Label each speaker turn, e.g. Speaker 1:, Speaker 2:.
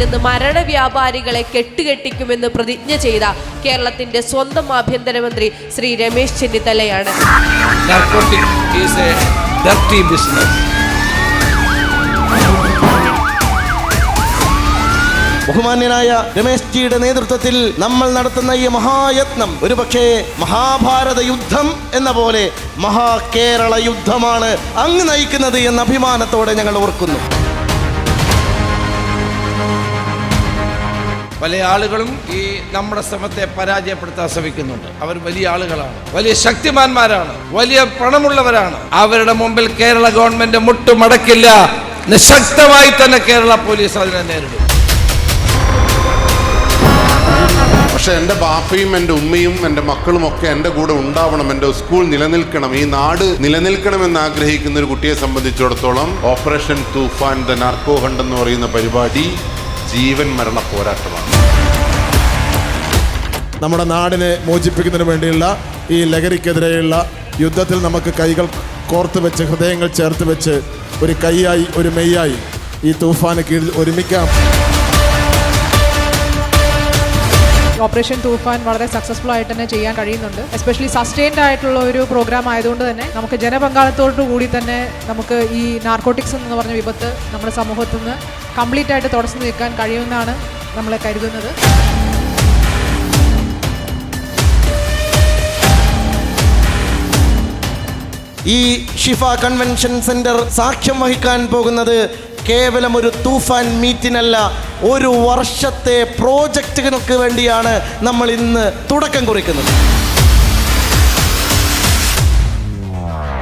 Speaker 1: നിന്ന് മരണവ്യാപാരികളെ കെട്ടുകെട്ടിക്കുമെന്ന് പ്രതിജ്ഞ ചെയ്ത കേരളത്തിന്റെ സ്വന്തം ആഭ്യന്തരമന്ത്രി ശ്രീ രമേശ് ചെന്നിത്തലയാണ്.
Speaker 2: ബഹുമാന്യനായ രമേശ് ജിയുടെ നേതൃത്വത്തിൽ നമ്മൾ നടത്തുന്ന ഈ മഹായത്നം ഒരുപക്ഷേ മഹാഭാരത യുദ്ധം എന്ന പോലെ മഹാകേരള യുദ്ധമാണ് അങ്ങ് നയിക്കുന്നത് എന്ന അഭിമാനത്തോടെ ഞങ്ങൾ ഓർക്കുന്നു.
Speaker 3: പല ആളുകളും ഈ നമ്മുടെ ശ്രമത്തെ പരാജയപ്പെടുത്താൻ ശ്രമിക്കുന്നുണ്ട്. അവർ വലിയ ആളുകളാണ്, വലിയ ശക്തിമാന്മാരാണ്, വലിയ പണമുള്ളവരാണ്. അവരുടെ മുമ്പിൽ കേരള ഗവൺമെന്റ് മുട്ടുമടക്കില്ല. നിശക്തമായി തന്നെ കേരള പോലീസ് അതിനെ നേരിടും.
Speaker 4: പക്ഷെ എൻ്റെ ബാപ്പയും എൻ്റെ ഉമ്മയും എൻ്റെ മക്കളും ഒക്കെ എൻ്റെ കൂടെ ഉണ്ടാവണം, എൻ്റെ സ്കൂൾ നിലനിൽക്കണം, ഈ നാട് നിലനിൽക്കണമെന്ന് ആഗ്രഹിക്കുന്ന ഒരു കുട്ടിയെ സംബന്ധിച്ചിടത്തോളം operation Toofan the narco hunt എന്ന് പറയുന്ന പരിപാടി ജീവൻ മരണ പോരാട്ടമാണ്.
Speaker 5: നമ്മുടെ നാടിനെ മോചിപ്പിക്കുന്നതിന് വേണ്ടിയുള്ള ഈ ലഹരിക്കെതിരെയുള്ള യുദ്ധത്തിൽ നമുക്ക് കൈകൾ കോർത്ത് വെച്ച് ഹൃദയങ്ങൾ ചേർത്ത് വെച്ച് ഒരു കൈയായി ഒരു മെയ്യായി ഈ തൂഫാന് കീഴിൽ ഒരുമിക്കാം.
Speaker 6: ഓപ്പറേഷൻ തൂഫാൻ വളരെ സക്സസ്ഫുൾ ആയിട്ട് തന്നെ ചെയ്യാൻ കഴിയുന്നുണ്ട്. എസ്പെഷ്യലി സസ്റ്റെയിൻഡ് ആയിട്ടുള്ള ഒരു പ്രോഗ്രാം ആയതുകൊണ്ട് തന്നെ നമുക്ക് ജനപങ്കാളിത്തത്തോടു കൂടി തന്നെ നമുക്ക് ഈ നാർക്കോട്ടിക്സ് എന്ന് പറഞ്ഞ വിപത്ത് നമ്മുടെ സമൂഹത്തിൽ നിന്ന് കംപ്ലീറ്റ് ആയിട്ട് തുടച്ചു നീക്കാൻ കഴിയുമെന്നാണ് നമ്മൾ കരുതുന്നത്.
Speaker 2: ഈ ഷിഫ കൺവെൻഷൻ സെന്റർ സാക്ഷ്യം വഹിക്കാൻ പോകുന്നത് കേവലം ഒരു തൂഫാൻ മീറ്റിനല്ല, ഒരു വർഷത്തെ പ്രോജക്റ്റുകൾക്ക് വേണ്ടിയാണ് നമ്മൾ ഇന്ന് തുടക്കം കുറിക്കുന്നത്.